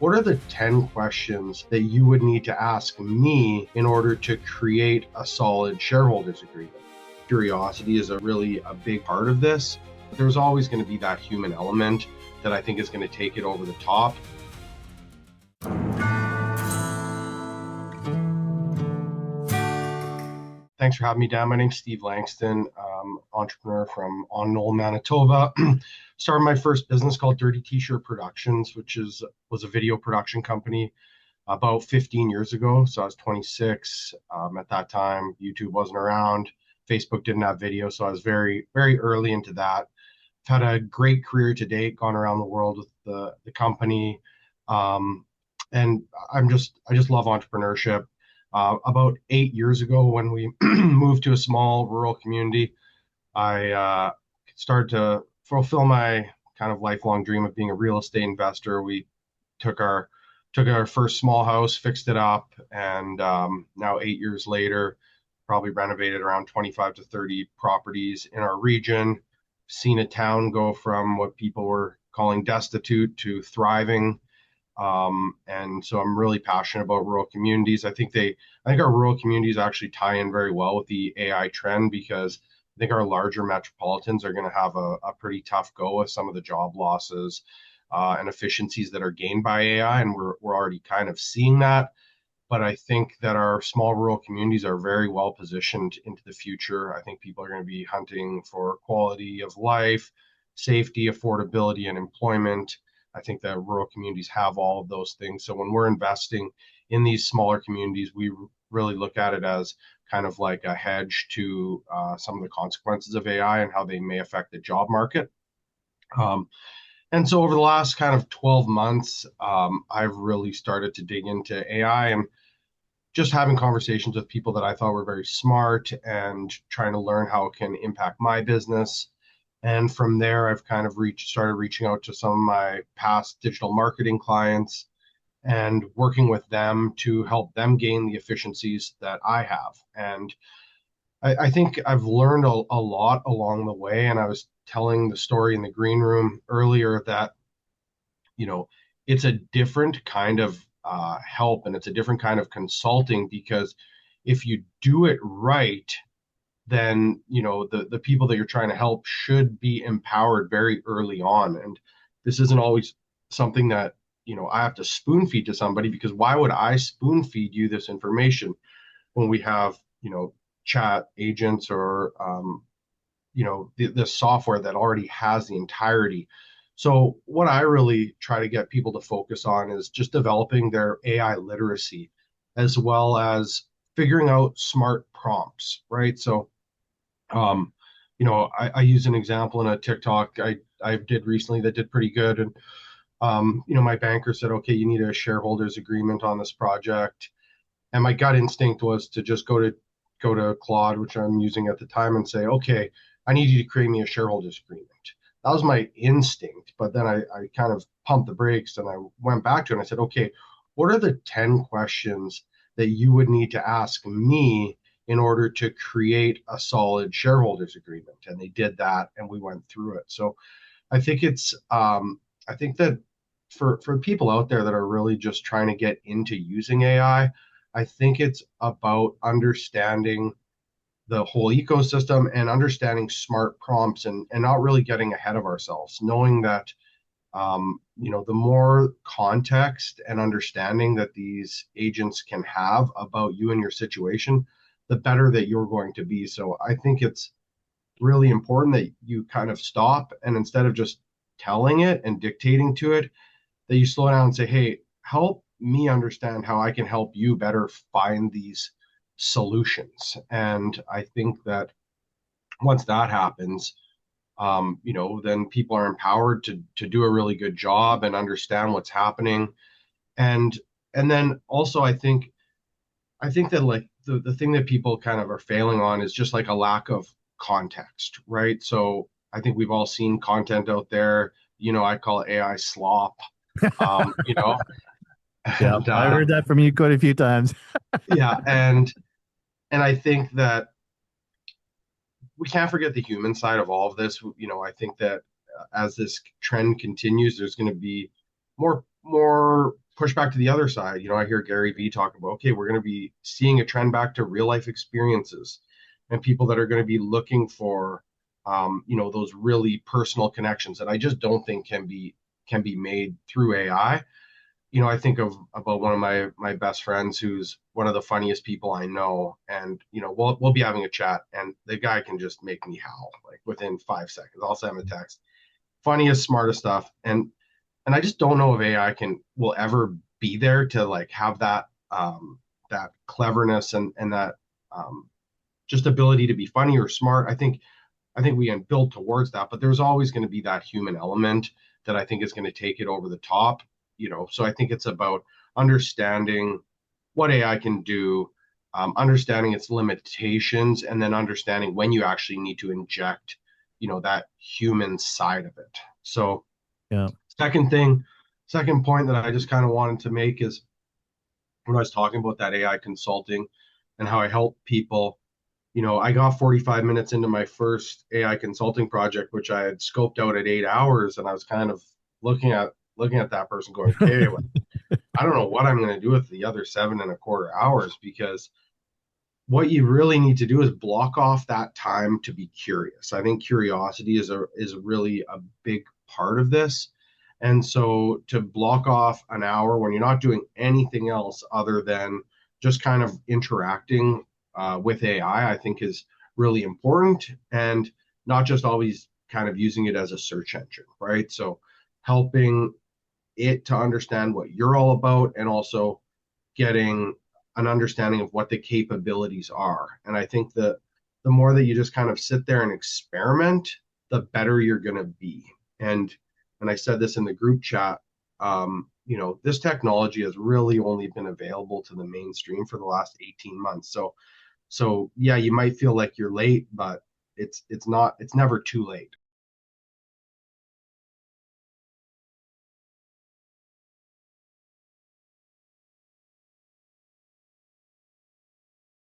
What are the 10 questions that you would need to ask me in order to create a solid shareholders agreement? Curiosity is a big part of this. But there's always going to be that human element that I think is going to take it over the top. Thanks for having me, Dan. My name's Steve Langston, entrepreneur from Knoll, Manitoba. Started my first business called Dirty T-Shirt Productions, which was a video production company about 15 years ago. So I was 26 at that time. YouTube wasn't around. Facebook didn't have video, so I was very, very early into that. I've had a great career to date, gone around the world with the company, and I just love entrepreneurship. About 8 years ago, when we moved to a small rural community, I started to fulfill my kind of lifelong dream of being a real estate investor. We took our first small house, fixed it up, and now 8 years later, probably renovated around 25 to 30 properties in our region. Seen a town go from what people were calling destitute to thriving. And so I'm really passionate about rural communities. I think our rural communities actually tie in very well with the AI trend, because I think our larger metropolitans are going to have a pretty tough go with some of the job losses and efficiencies that are gained by AI, and we're already kind of seeing that. But I think that our small rural communities are very well positioned into the future. I think people are going to be hunting for quality of life, safety, affordability, and employment. I think that rural communities have all of those things. So when we're investing in these smaller communities, we really look at it as kind of like a hedge to some of the consequences of AI and how they may affect the job market. And so over the last kind of 12 months, I've really started to dig into AI and just having conversations with people that I thought were very smart and trying to learn how it can impact my business. And from there, I've kind of started reaching out to some of my past digital marketing clients and working with them to help them gain the efficiencies that I have. And I think I've learned a lot along the way. And I was telling the story in the green room earlier that, it's a different kind of help, and it's a different kind of consulting, because if you do it right, then the people that you're trying to help should be empowered very early on. And this isn't always something that I have to spoon feed to somebody, because why would I spoon feed you this information when we have chat agents or the software that already has the entirety. So what I really try to get people to focus on is just developing their AI literacy, as well as figuring out smart prompts, right? So I use an example in a TikTok I did recently that did pretty good. And, my banker said, okay, you need a shareholders agreement on this project. And my gut instinct was to just go to Claude, which I'm using at the time, and say, okay, I need you to create me a shareholders agreement. That was my instinct. But then I kind of pumped the brakes and I went back to it and I said, okay, what are the 10 questions that you would need to ask me in order to create a solid shareholders agreement? And they did that, and we went through it. So I think I think that for people out there that are really just trying to get into using AI, I think it's about understanding the whole ecosystem and understanding smart prompts, and not really getting ahead of ourselves, knowing that the more context and understanding that these agents can have about you and your situation, the better that you're going to be. So I think it's really important that you kind of stop, and instead of just telling it and dictating to it, that you slow down and say, hey, help me understand how I can help you better find these solutions. And I think that once that happens, then people are empowered to do a really good job and understand what's happening. And then also I think that like the thing that people kind of are failing on is just like a lack of context, right? So I think we've all seen content out there, I call it AI slop, um, you know, Yeah, and I heard that from you quite a few times. yeah, and I think that we can't forget the human side of all of this. I think that as this trend continues, there's going to be more push back to the other side, I hear Gary Vee talk about, okay, we're going to be seeing a trend back to real life experiences and people that are going to be looking for, those really personal connections that I just don't think can be made through AI. I think about one of my best friends who's one of the funniest people I know, and we'll be having a chat, and the guy can just make me howl like within 5 seconds. I'll send him a text, funniest, smartest stuff, and I just don't know if AI will ever be there to like have that cleverness and that just ability to be funny or smart. I think we can build towards that, but there's always going to be that human element that I think is going to take it over the top. So I think it's about understanding what AI can do, understanding its limitations, and then understanding when you actually need to inject, that human side of it. So Yeah. second thing, second point that I just kind of wanted to make is when I was talking about that AI consulting and how I help people. I got 45 minutes into my first AI consulting project, which I had scoped out at 8 hours, and I was kind of looking at that person going, okay, well, I don't know what I'm going to do with the other 7.25 hours, because what you really need to do is block off that time to be curious. I think curiosity is really a big part of this. And so to block off an hour when you're not doing anything else other than just kind of interacting with AI, I think is really important, and not just always kind of using it as a search engine, right? So helping it to understand what you're all about, and also getting an understanding of what the capabilities are. And I think that the more that you just kind of sit there and experiment, the better you're going to be. And I said this in the group chat, this technology has really only been available to the mainstream for the last 18 months. So yeah, you might feel like you're late, but it's never too late.